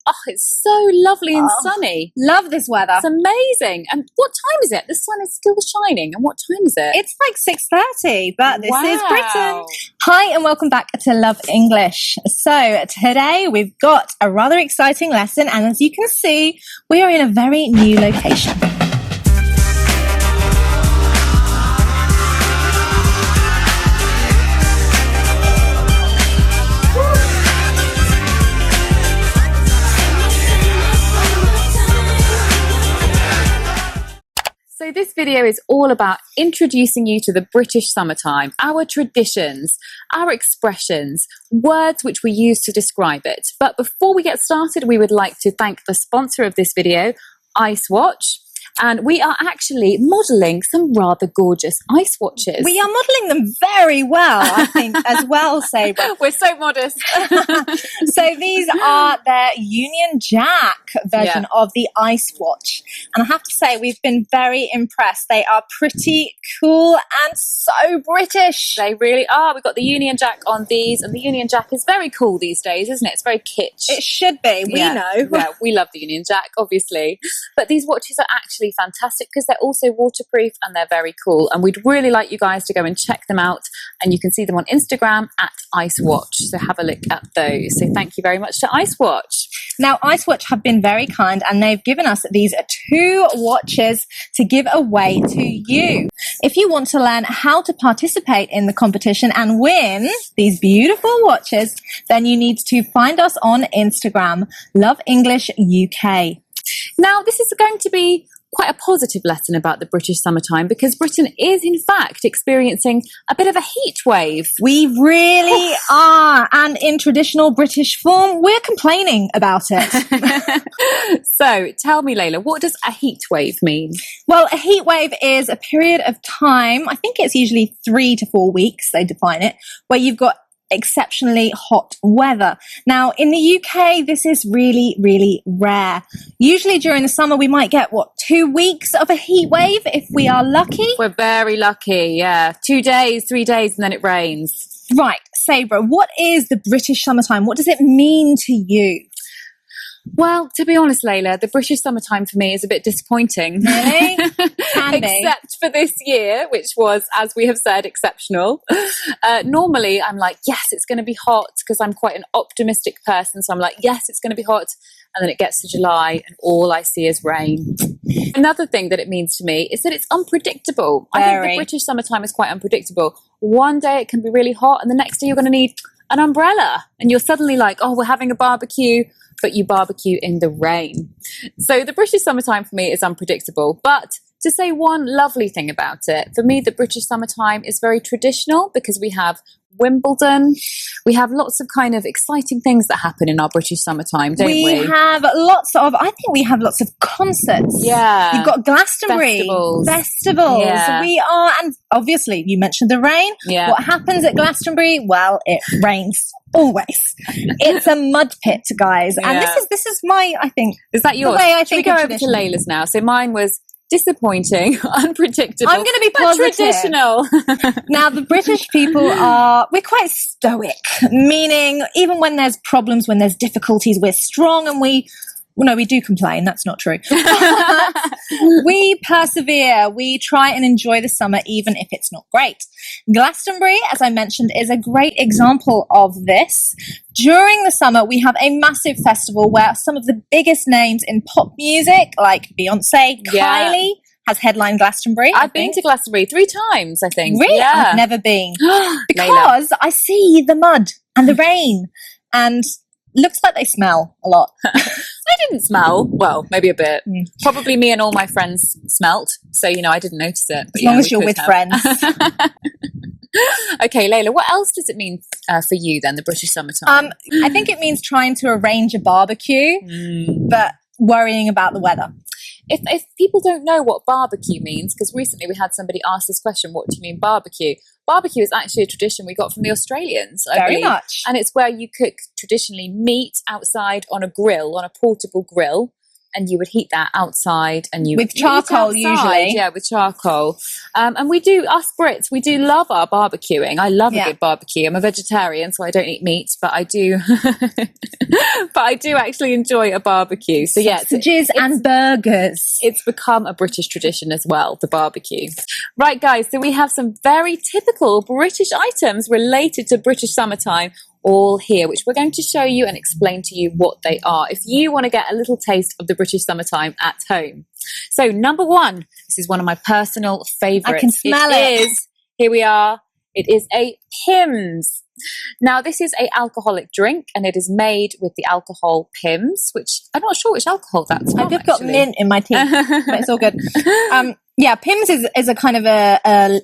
Oh, it's so lovely and sunny. Love this weather. It's amazing. And what time is it? The sun is still shining. And what time is it? It's like 6:30, but this is Wow. Britain. Hi, and welcome back to Love English. So today we've got a rather exciting lesson, and as you can see, we are in a very new location. So this video is all about introducing you to the British summertime, our traditions, our expressions, words which we use to describe it. But before we get started, we would like to thank the sponsor of this video, Ice Watch. And we are actually modelling some rather gorgeous ice watches. We are modelling them very well, I think, as well, Sabre. We're so modest. So these are their Union Jack version of the Ice Watch. And I have to say, we've been very impressed. They are pretty cool and so British. They really are. We've got the Union Jack on these, and the Union Jack is very cool these days, isn't it? It's very kitsch. It should be. We know. Yeah, we love the Union Jack, obviously. But these watches are actually fantastic because they're also waterproof and they're very cool. And we'd really like you guys to go and check them out. And you can see them on Instagram at Ice Watch. So have a look at those. So thank you very much to Ice Watch. Now, Ice Watch have been very kind, and they've given us these 2 watches to give away to you. If you want to learn how to participate in the competition and win these beautiful watches, then you need to find us on Instagram, Love English UK. Now, this is going to be quite a positive lesson about the British summertime because Britain is in fact experiencing a bit of a heat wave. We really are, and in traditional British form, we're complaining about it. So tell me, Layla, what does a heat wave mean? Well, a heat wave is a period of time, I think it's usually 3 to 4 weeks, they define it, where you've got exceptionally hot weather. Now, in the UK, this is really, really rare. Usually during the summer, we might get, 2 weeks of a heat wave if we are lucky? We're very lucky, yeah. 2 days, 3 days, and then it rains. Right, Sabra, what is the British summertime? What does it mean to you? Well, to be honest, Layla, the British summertime for me is a bit disappointing. Really? Can be. Except for this year, which was, as we have said, exceptional. Normally, I'm like, yes, it's going to be hot because I'm quite an optimistic person. So I'm like, yes, it's going to be hot. And then it gets to July and all I see is rain. Another thing that it means to me is that it's unpredictable. I think the British summertime is quite unpredictable. One day it can be really hot and the next day you're going to need an umbrella. And you're suddenly like, oh, we're having a barbecue. But you barbecue in the rain. So the British summertime for me is unpredictable. But to say one lovely thing about it, for me, the British summertime is very traditional because we have Wimbledon. We have lots of kind of exciting things that happen in our British summertime, don't we? We have I think we have lots of concerts. Yeah. You've got Glastonbury. Festivals. Yeah. We are, and obviously you mentioned the rain. Yeah. What happens at Glastonbury? Well, it rains. Always. It's a mud pit, guys. And this is my, I think. Is that yours? The way I Should we think go of over to Layla's now? So mine was disappointing, unpredictable. I'm going to be positive. Traditional. Now, the British people we're quite stoic, meaning even when there's problems, when there's difficulties, we're strong and we do complain. That's not true. We persevere. We try and enjoy the summer, even if it's not great. Glastonbury, as I mentioned, is a great example of this. During the summer, we have a massive festival where some of the biggest names in pop music, like Beyonce, Kylie, has headlined Glastonbury. I've been to Glastonbury 3 times, I think. Really? Yeah. I've never been. Because I see the mud and the rain and looks like they smell a lot. I didn't smell. Well, maybe a bit. Probably me and all my friends smelt. So, I didn't notice it. But as long as you're with friends. Okay, Layla, what else does it mean for you then, the British summertime? I think it means trying to arrange a barbecue, but worrying about the weather. If people don't know what barbecue means, because recently we had somebody ask this question, what do you mean barbecue? Barbecue is actually a tradition we got from the Australians, I Very believe. much. And it's where you cook traditionally meat outside on a grill, on a portable grill, and you would heat that outside, and you With you eat charcoal, outside, usually. yeah, with charcoal. And us Brits, we do love our barbecuing. I love a good barbecue. I'm a vegetarian, so I don't eat meat, but I do, but I do actually enjoy a barbecue. So yeah, sausages and burgers. it's become a British tradition as well, the barbecue. Right, guys, so we have some very typical British items related to British summertime all here, which we're going to show you and explain to you what they are if you want to get a little taste of the British summertime at home. So number one, this is one of my personal favourites. I can smell it. Here we are. It is a Pimm's. Now, this is a alcoholic drink, and it is made with the alcohol Pimm's, which I'm not sure which alcohol that's from. I've got mint in my teeth, but it's all good. Yeah, Pimm's is a kind of a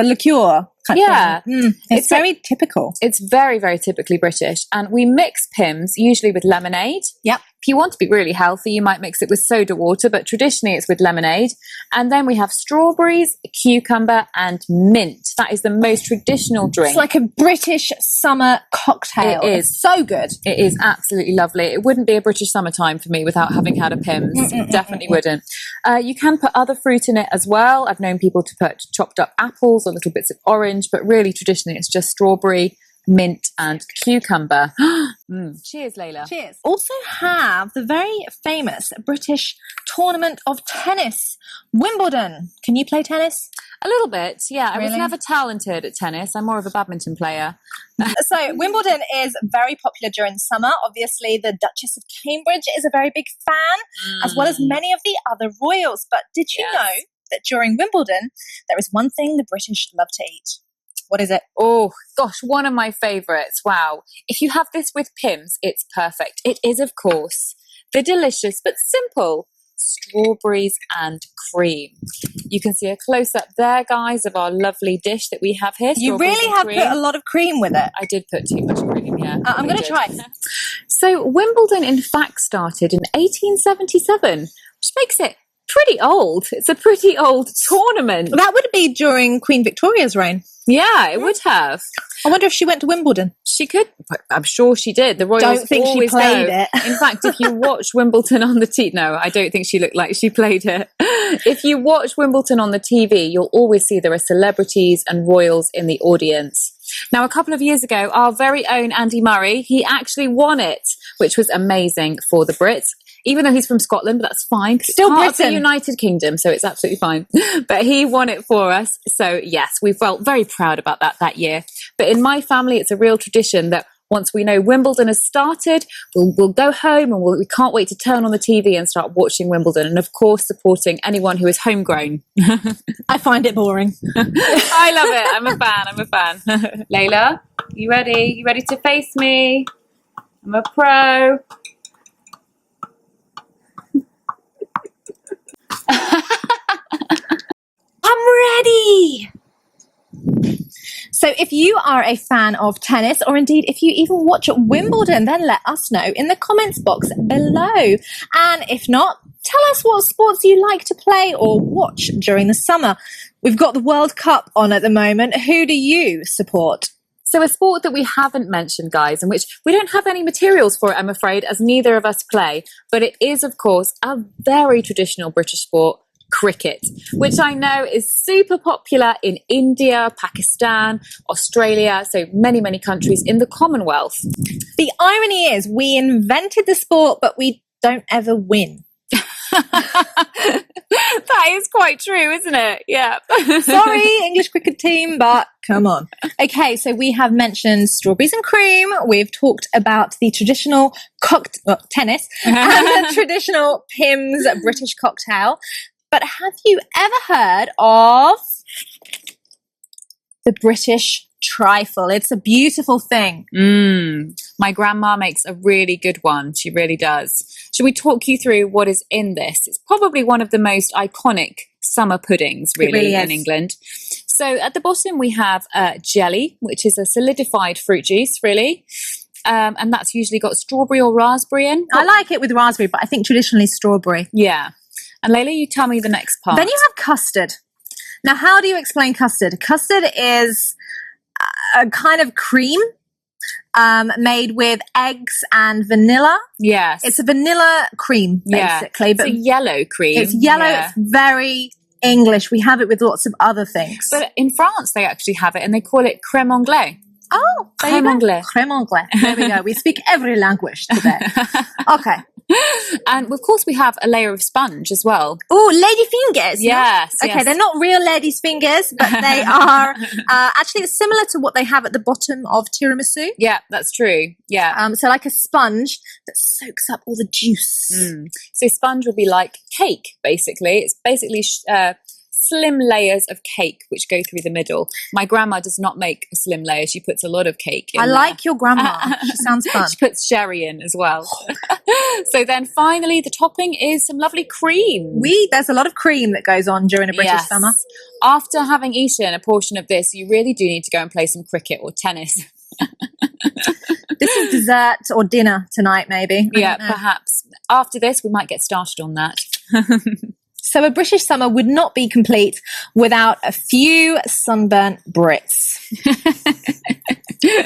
liqueur. Yeah. It's very typical. It's very, very typically British. And we mix Pimm's usually with lemonade. Yep. If you want to be really healthy, you might mix it with soda water, but traditionally it's with lemonade. And then we have strawberries, cucumber, and mint. That is the most traditional drink. It's like a British summer cocktail. It is. It's so good. It is absolutely lovely. It wouldn't be a British summertime for me without having had a Pimm's. Definitely wouldn't. You can put other fruit in it as well. I've known people to put chopped up apples or little bits of orange, but really traditionally it's just strawberry, mint, and cucumber. Cheers, Layla. Cheers. Also have the very famous British tournament of tennis, Wimbledon. Can you play tennis? A little bit, yeah. I was Really? never talented at tennis. I'm more of a badminton player. So Wimbledon is very popular during the summer. Obviously, the Duchess of Cambridge is a very big fan, as well as many of the other royals. But did you know that during Wimbledon, there is one thing the British love to eat? What is it? Oh, gosh, one of my favourites. Wow. If you have this with Pimm's, it's perfect. It is, of course, the delicious but simple strawberries and cream. You can see a close-up there, guys, of our lovely dish that we have here. You really have put a lot of cream with it. I did put too much cream, yeah. I'm going to try. So Wimbledon, in fact, started in 1877, which makes it pretty old. It's a pretty old tournament. That would be during Queen Victoria's reign. Yeah, it would have. I wonder if she went to Wimbledon. She could. I'm sure she did. The Royals Don't think she always played go. it. In fact, if you watch Wimbledon on the TV, no, I don't think she looked like she played it. If you watch Wimbledon on the TV, you'll always see there are celebrities and royals in the audience. Now, a couple of years ago, our very own Andy Murray, he actually won it, which was amazing for the Brits. Even though he's from Scotland, but that's fine. 'Cause Still it's part of Britain. the United Kingdom, so it's absolutely fine. But he won it for us. So yes, we felt very proud about that year. But in my family, it's a real tradition that once we know Wimbledon has started, we'll go home and we can't wait to turn on the TV and start watching Wimbledon. And of course, supporting anyone who is homegrown. I find it boring. I love it. I'm a fan. Layla, you ready? You ready to face me? I'm a pro. I'm ready. So if you are a fan of tennis, or indeed if you even watch Wimbledon, then let us know in the comments box below. And if not, tell us what sports you like to play or watch during the summer. We've got the World Cup on at the moment. Who do you support? So a sport that we haven't mentioned, guys, and which we don't have any materials for, I'm afraid, as neither of us play, but it is, of course, a very traditional British sport, cricket, which I know is super popular in India, Pakistan, Australia, so many, many countries in the Commonwealth. The irony is we invented the sport, but we don't ever win. That is quite true, isn't it? Yeah. Sorry, English cricket team, but come on. Okay, so we have mentioned strawberries and cream. We've talked about the traditional tennis and the traditional Pimm's British cocktail. But have you ever heard of the British trifle? It's a beautiful thing. My grandma makes a really good one. She really does. Should we talk you through what is in this? It's probably one of the most iconic summer puddings, really in England. So at the bottom we have jelly, which is a solidified fruit juice, really. And that's usually got strawberry or raspberry in. I like it with raspberry, but I think traditionally strawberry. Yeah. And Layla, you tell me the next part. Then you have custard. Now, how do you explain custard? Custard is a kind of cream made with eggs and vanilla. Yes. It's a vanilla cream, basically. But it's a yellow cream. It's yellow. Yeah. It's very English. We have it with lots of other things. But in France, they actually have it, and they call it crème anglaise. Oh, there you Crème go. anglaise. Crème anglaise. There we go. We speak every language today. Okay. And of course, we have a layer of sponge as well. Oh, lady fingers. Yes. Okay, yes. they're not real ladies' fingers, but they are actually it's similar to what they have at the bottom of tiramisu. Yeah, that's true. Yeah. So like a sponge that soaks up all the juice. So sponge would be like cake, basically. It's basically slim layers of cake which go through the middle. My grandma does not make a slim layer. She puts a lot of cake in I there. like your grandma. She sounds fun. She puts sherry in as well. So then finally the topping is some lovely cream. There's a lot of cream that goes on during a British summer. After having eaten a portion of this, you really do need to go and play some cricket or tennis. This is dessert or dinner tonight, maybe. I Yeah, don't know. perhaps. After this, we might get started on that. So a British summer would not be complete without a few sunburnt Brits. True.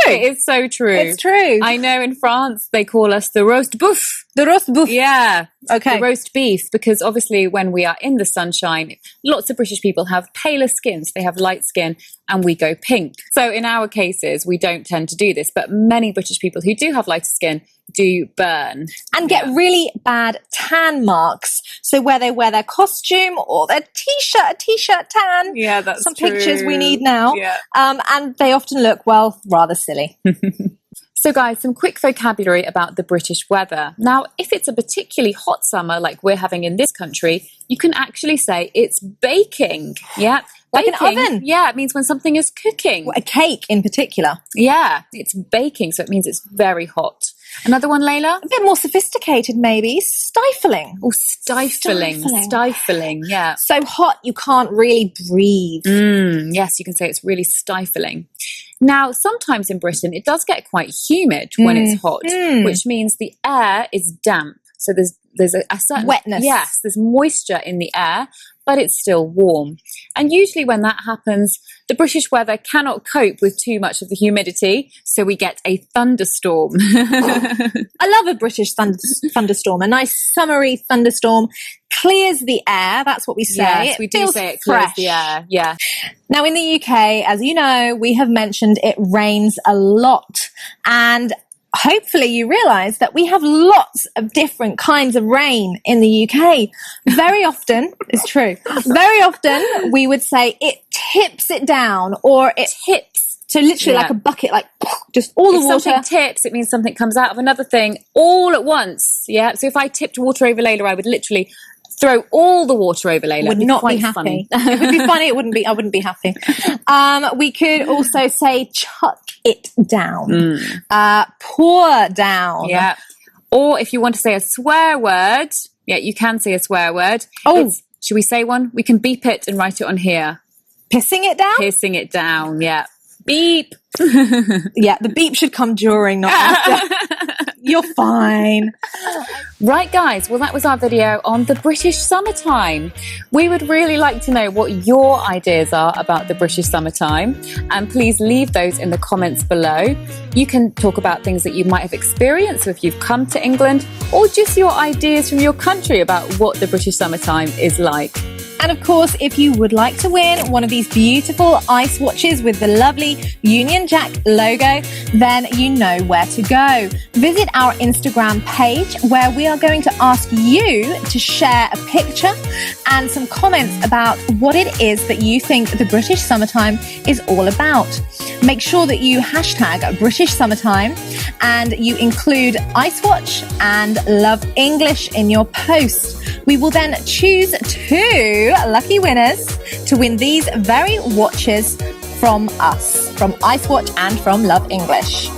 It is so true. It's true. I know in France they call us the roast boeuf. The roast boeuf. Yeah. Okay. The roast beef, because obviously when we are in the sunshine, lots of British people have paler skin, so they have light skin, and we go pink. So in our cases, we don't tend to do this, but many British people who do have lighter skin do burn. And get really bad tan marks. So where they wear their costume or their t-shirt, a t-shirt tan. Yeah, that's Some true. pictures we need now. Yeah. And they often look, well, rather silly. So guys, some quick vocabulary about the British weather. Now, if it's a particularly hot summer like we're having in this country, you can actually say it's baking. Yeah. Like an Baking, oven. Yeah, it means when something is cooking. A cake in particular. Yeah, it's baking, so it means it's very hot. Another one, Layla? A bit more sophisticated, maybe. Stifling. Oh, stifling. Stifling, yeah. So hot you can't really breathe. Yes, you can say it's really stifling. Now, sometimes in Britain, it does get quite humid when it's hot, which means the air is damp. So there's a certain Wetness. Yes, there's moisture in the air, but it's still warm. And usually when that happens, the British weather cannot cope with too much of the humidity, so we get a thunderstorm. I love a British thunderstorm. A nice summery thunderstorm clears the air. That's what we say. Yes, we do feels say it clears fresh. the air. Yeah. Now in the UK, as you know, we have mentioned it rains a lot. And hopefully you realise that we have lots of different kinds of rain in the UK. Very often, it's true, very often we would say it tips it down or it Tips. So literally Yeah. like a bucket, like just all the If water. something tips, it means something comes out of another thing all at once. Yeah. So if I tipped water over Layla, I would literally throw all the water over Layla. Would It'd not be quite happy. funny. It would be funny. It wouldn't be. I wouldn't be happy. We could also say chuck it down, pour down. Yeah. Or if you want to say a swear word, yeah, you can say a swear word. Oh. Should we say one? We can beep it and write it on here. Pissing it down. Piercing it down. Yeah. Beep. Yeah, the beep should come during, not after. You're fine. Right, guys. Well, that was our video on the British summertime. We would really like to know what your ideas are about the British summertime. And please leave those in the comments below. You can talk about things that you might have experienced if you've come to England, or just your ideas from your country about what the British summertime is like. And of course, if you would like to win one of these beautiful ice watches with the lovely Union Jack logo, then you know where to go. Visit our Instagram page where we are going to ask you to share a picture and some comments about what it is that you think the British summertime is all about. Make sure that you hashtag British summertime and you include Ice Watch and Love English in your post. We will then choose 2 lucky winners to win these very watches from us, from Ice Watch and from Love English.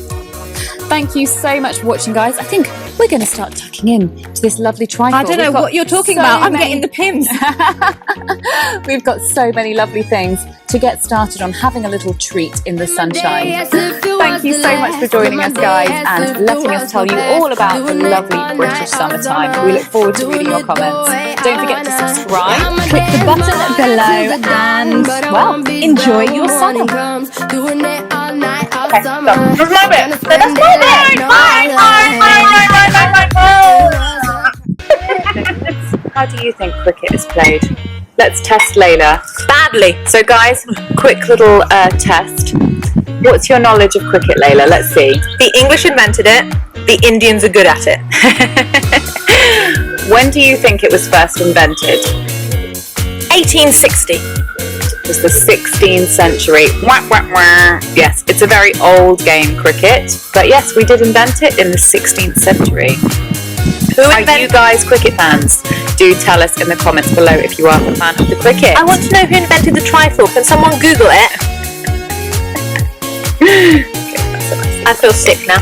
Thank you so much for watching, guys. I think we're going to start tucking in to this lovely trifle. I don't know what you're talking about. I'm getting the pins. We've got so many lovely things to get started on having a little treat in the sunshine. Thank you so much for joining us, guys, and letting us tell you all about the lovely British summertime. We look forward to reading your comments. Don't forget to subscribe. Click the button below and, well, enjoy your summer. Okay, so that's my bit. So that's my bit. How do you think cricket is played? Let's test Layla. Badly. So guys, quick little test. What's your knowledge of cricket, Layla? Let's see. The English invented it. The Indians are good at it. When do you think it was first invented? 1860. It was the 16th century. Wah, wah, wah. Yes, it's a very old game, cricket. But yes, we did invent it in the 16th century. Are you guys cricket fans? Do tell us in the comments below if you are a fan of the cricket. I want to know who invented the trifle. Can someone Google it? Okay, that's a nice I feel sick now.